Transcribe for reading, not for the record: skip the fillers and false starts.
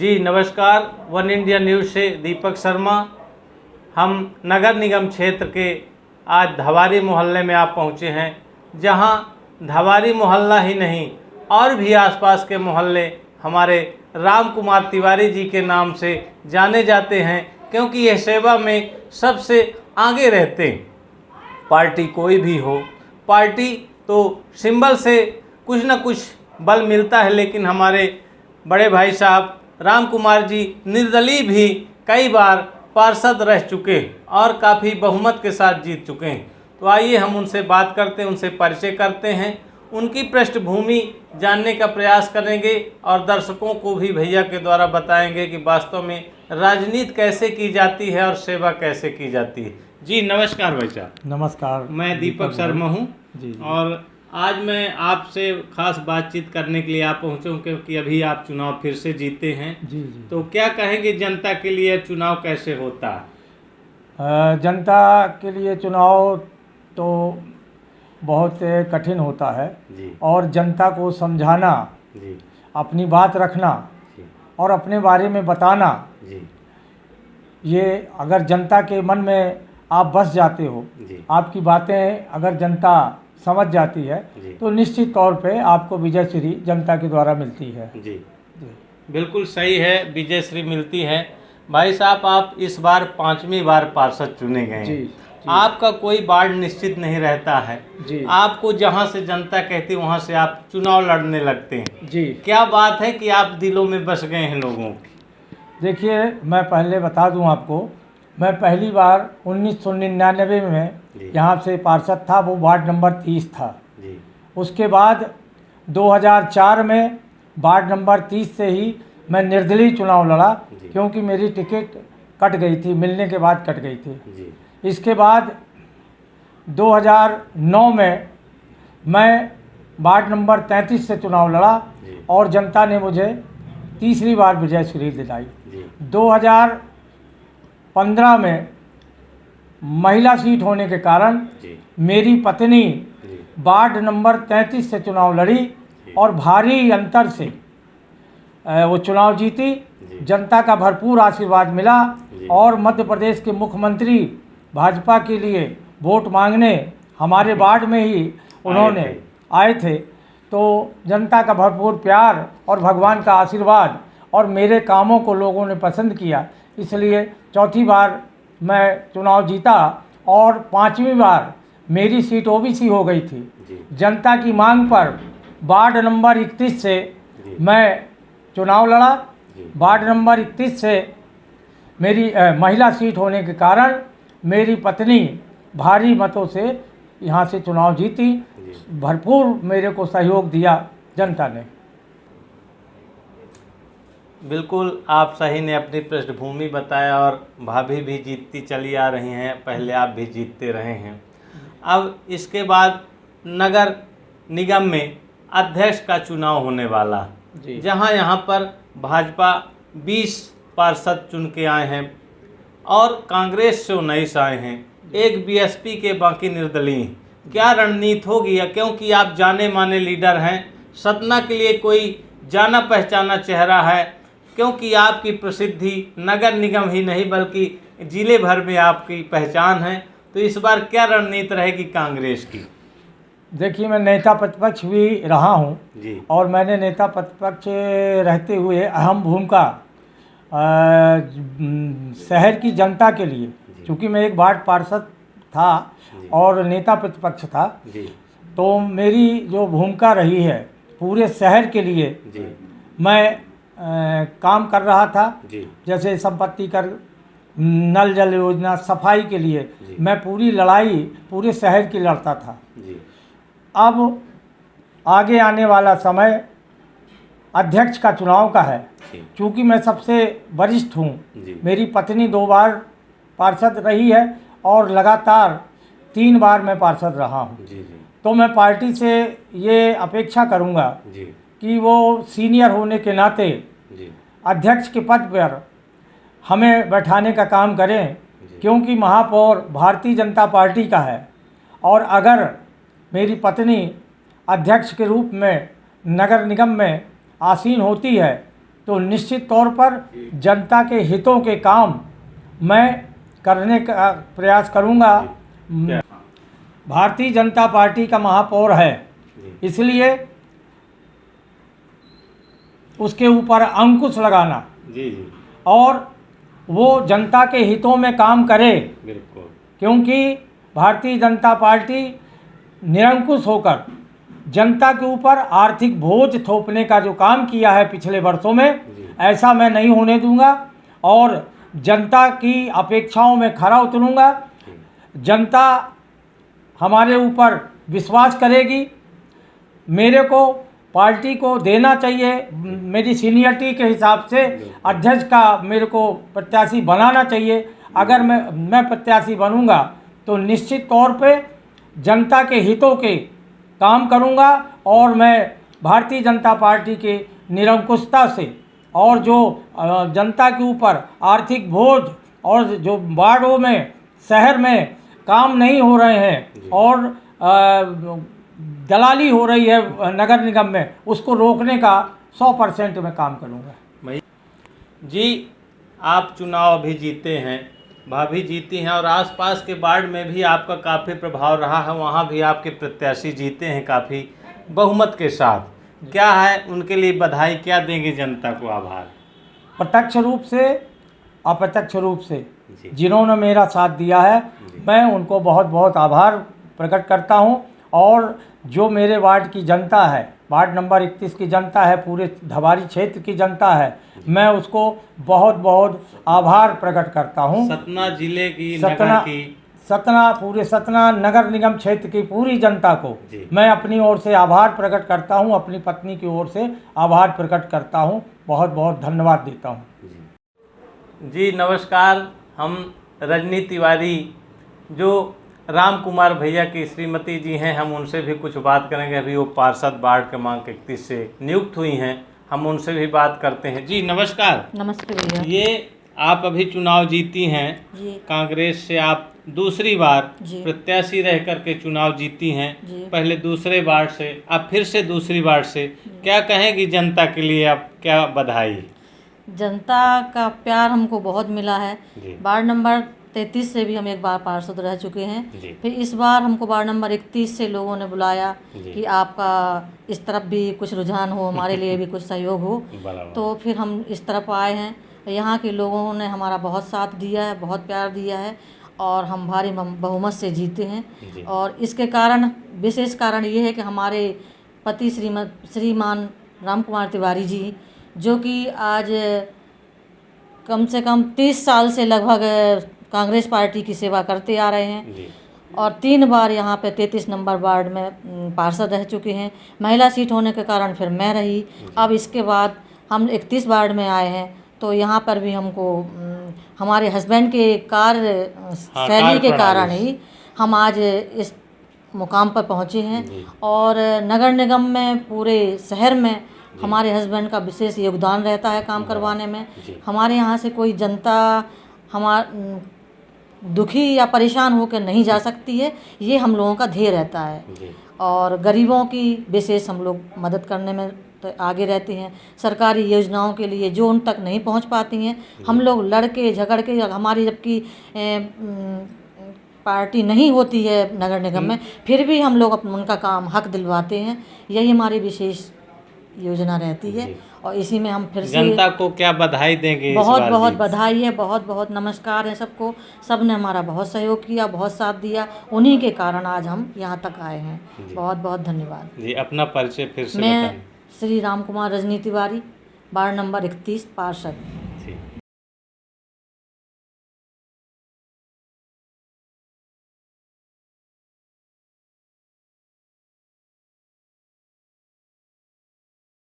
जी नमस्कार, one India news से दीपक शर्मा। हम नगर निगम क्षेत्र के आज धवारी मोहल्ले में आप पहुंचे हैं, जहां धवारी मोहल्ला ही नहीं और भी आसपास के मोहल्ले हमारे राम कुमार तिवारी जी के नाम से जाने जाते हैं, क्योंकि यह सेवा में सबसे आगे रहते हैं। पार्टी कोई भी हो, पार्टी तो सिंबल से कुछ न कुछ बल मिलता है, लेकिन हमारे बड़े भाई साहब राम कुमार जी निर्दलीय भी कई बार पार्षद रह चुके और काफ़ी बहुमत के साथ जीत चुके हैं। तो आइए हम उनसे बात करते हैं, उनसे परिचय करते हैं, उनकी पृष्ठभूमि जानने का प्रयास करेंगे और दर्शकों को भी भैया के द्वारा बताएंगे कि वास्तव में राजनीति कैसे की जाती है और सेवा कैसे की जाती है। जी नमस्कार भाई साहब। नमस्कार, मैं दीपक शर्मा हूँ जी। और आज मैं आपसे खास बातचीत करने के लिए आप पहुँचे हूँ, क्योंकि अभी आप चुनाव फिर से जीते हैं। जी जी। तो क्या कहेंगे जनता के लिए चुनाव कैसे होता है? जनता के लिए चुनाव तो बहुत कठिन होता है जी और जनता को समझाना, जी अपनी बात रखना जी और अपने बारे में बताना, जी ये अगर जनता के मन में आप बस जाते हो, जी आपकी बातें अगर जनता समझ जाती है जी तो निश्चित तौर पे आपको विजय श्री जनता के द्वारा मिलती है। जी जी। बिल्कुल सही है, विजय श्री मिलती है। भाई साहब, आप इस बार 5वीं बार पार्षद चुने गए जी, हैं। जी। आपका कोई वार्ड निश्चित नहीं रहता है जी। आपको जहां से जनता कहती है वहां से आप चुनाव लड़ने लगते हैं। जी। क्या बात है कि आप दिलों में बस गए हैं लोगों की? देखिए, मैं पहले बता दूं आपको, मैं पहली बार 1999 में जी। यहाँ से पार्षद था, वो वार्ड नंबर 30 था। जी उसके बाद 2004 में वार्ड नंबर 30 से ही मैं निर्दलीय चुनाव लड़ा, जी। क्योंकि मेरी टिकट कट गई थी, मिलने के बाद कट गई थी। जी इसके बाद 2009 में मैं वार्ड नंबर 33 से चुनाव लड़ा जी। और जनता ने मुझे तीसरी बार विजय श्री दिलाई। जी 2015 में महिला सीट होने के कारण जी मेरी पत्नी जी वार्ड नंबर 33 से चुनाव लड़ी और भारी अंतर से वो चुनाव जीती। जी। जनता का भरपूर आशीर्वाद मिला जी। और मध्य प्रदेश के मुख्यमंत्री भाजपा के लिए वोट मांगने हमारे वार्ड में ही उन्होंने आए थे। तो जनता का भरपूर प्यार और भगवान का आशीर्वाद और मेरे कामों को लोगों ने पसंद किया, इसलिए चौथी बार मैं चुनाव जीता और 5वीं बार मेरी सीट ओबीसी हो गई थी। जी। जनता की मांग पर वार्ड नंबर 31 से जी। मैं चुनाव लड़ा। जी। वार्ड नंबर 31 से मेरी महिला सीट होने के कारण मेरी पत्नी भारी मतों से यहाँ से चुनाव जीती। भरपूर मेरे को सहयोग दिया जनता ने। बिल्कुल, आप सही ने अपनी पृष्ठभूमि बताया और भाभी भी जीतती चली आ रही हैं, पहले आप भी जीतते रहे हैं। अब इसके बाद नगर निगम में अध्यक्ष का चुनाव होने वाला, जहां यहां पर भाजपा 20 पार्षद चुन के आए हैं और कांग्रेस से 19 आए हैं, एक बीएसपी के, बाकी निर्दलीय। क्या रणनीति होगी? क्योंकि आप जाने माने लीडर हैं, सतना के लिए कोई जाना पहचाना चेहरा है, क्योंकि आपकी प्रसिद्धि नगर निगम ही नहीं बल्कि जिले भर में आपकी पहचान है। तो इस बार क्या रणनीति रहेगी कांग्रेस की? देखिए, मैं नेता प्रतिपक्ष भी रहा हूँ जी और मैंने नेता प्रतिपक्ष रहते हुए अहम भूमिका शहर की जनता के लिए, चूँकि मैं एक वार्ड पार्षद था और नेता प्रतिपक्ष था, जी तो मेरी जो भूमिका रही है पूरे शहर के लिए जी मैं काम कर रहा था। जी जैसे संपत्ति कर, नल जल योजना, सफाई के लिए मैं पूरी लड़ाई पूरे शहर की लड़ता था। जी अब आगे आने वाला समय अध्यक्ष का चुनाव का है, क्योंकि मैं सबसे वरिष्ठ हूँ। मेरी पत्नी 2 बार पार्षद रही है और लगातार 3 बार मैं पार्षद रहा हूँ। तो मैं पार्टी से ये अपेक्षा करूँगा कि वो सीनियर होने के नाते अध्यक्ष के पद पर हमें बैठाने का काम करें, क्योंकि महापौर भारतीय जनता पार्टी का है और अगर मेरी पत्नी अध्यक्ष के रूप में नगर निगम में आसीन होती है तो निश्चित तौर पर जनता के हितों के काम मैं करने का प्रयास करूंगा। भारतीय जनता पार्टी का महापौर है, इसलिए उसके ऊपर अंकुश लगाना और वो जनता के हितों में काम करे, क्योंकि भारतीय जनता पार्टी निरंकुश होकर जनता के ऊपर आर्थिक बोझ थोपने का जो काम किया है पिछले वर्षों में, ऐसा मैं नहीं होने दूंगा और जनता की अपेक्षाओं में खरा उतरूंगा। जनता हमारे ऊपर विश्वास करेगी, मेरे को पार्टी को देना चाहिए, मेरी सीनियरिटी के हिसाब से अध्यक्ष का मेरे को प्रत्याशी बनाना चाहिए। अगर मैं प्रत्याशी बनूंगा तो निश्चित तौर पे जनता के हितों के काम करूंगा और मैं भारतीय जनता पार्टी के निरंकुशता से और जो जनता के ऊपर आर्थिक बोझ और जो वार्डों में शहर में काम नहीं हो रहे हैं और दलाली हो रही है नगर निगम में, उसको रोकने का 100% में काम करूंगा। जी, आप चुनाव अभी जीते हैं, भाभी जीती हैं और आसपास के वार्ड में भी आपका काफ़ी प्रभाव रहा है, वहाँ भी आपके प्रत्याशी जीते हैं काफ़ी बहुमत के साथ। क्या है उनके लिए बधाई, क्या देंगे जनता को आभार? प्रत्यक्ष रूप से अप्रत्यक्ष रूप से जिन्होंने मेरा साथ दिया है, मैं उनको बहुत बहुत आभार प्रकट करता हूं। और जो मेरे वार्ड की जनता है, वार्ड नंबर 31 की जनता है, पूरे धवारी क्षेत्र की जनता है, मैं उसको बहुत बहुत आभार प्रकट करता हूं। सतना जिले की, पूरे सतना नगर निगम क्षेत्र की पूरी जनता को मैं अपनी ओर से आभार प्रकट करता हूं, अपनी पत्नी की ओर से आभार प्रकट करता हूं, बहुत बहुत धन्यवाद देता हूं। जी नमस्कार, हम रजनी तिवारी जो राम कुमार भैया की श्रीमती जी हैं, हम उनसे भी कुछ बात करेंगे। अभी वो पार्षद वार्ड क्रमांक 31 से नियुक्त हुई हैं, हम उनसे भी बात करते हैं। जी नमस्कार। नमस्ते भैया। ये आप अभी चुनाव जीती हैं जी। कांग्रेस से, आप दूसरी बार जी। प्रत्याशी रह करके चुनाव जीती हैं। पहले दूसरे वार्ड से, अब फिर से दूसरी वार्ड से, क्या कहेंगी जनता के लिए, आप क्या बधाई? जनता का प्यार हमको बहुत मिला है। वार्ड नंबर 33 से भी हम एक बार पार्षद रह चुके हैं, फिर इस बार हमको वार्ड नंबर 31 से लोगों ने बुलाया कि आपका इस तरफ भी कुछ रुझान हो, हमारे लिए भी कुछ सहयोग हो, तो फिर हम इस तरफ आए हैं। यहाँ के लोगों ने हमारा बहुत साथ दिया है, बहुत प्यार दिया है और हम भारी बहुमत से जीते हैं। और इसके कारण, विशेष कारण ये है कि हमारे पति श्रीमान राम कुमार तिवारी जी, जो कि आज कम से कम 30 साल से लगभग कांग्रेस पार्टी की सेवा करते आ रहे हैं और 3 बार यहाँ पे 33 नंबर वार्ड में पार्षद रह चुके हैं। महिला सीट होने के कारण फिर मैं रही। अब इसके बाद हम 31 वार्ड में आए हैं, तो यहाँ पर भी हमको हमारे हस्बैंड के कार्य शैली के कारण ही हम आज इस मुकाम पर पहुँचे हैं। और नगर निगम में, पूरे शहर में हमारे हस्बैंड का विशेष योगदान रहता है काम करवाने में। हमारे यहाँ से कोई जनता दुखी या परेशान होकर नहीं जा सकती है, ये हम लोगों का ध्येय रहता है। और गरीबों की विशेष हम लोग मदद करने में तो आगे रहते हैं। सरकारी योजनाओं के लिए जो उन तक नहीं पहुंच पाती हैं, हम लोग लड़के झगड़ के, हमारी जबकि पार्टी नहीं होती है नगर निगम में, फिर भी हम लोग उनका काम हक दिलवाते हैं। यही हमारी विशेष योजना रहती है और इसी में हम फिर से जनता को क्या बधाई देंगे? बहुत बहुत बधाई है, बहुत बहुत नमस्कार है सबको। सब ने हमारा बहुत सहयोग किया, बहुत साथ दिया, उन्हीं के कारण आज हम यहाँ तक आए हैं। बहुत बहुत धन्यवाद जी। अपना परिचय फिर से मैं बताएं। श्री राम कुमार रजनी तिवारी, वार्ड नंबर 31 पार्षद।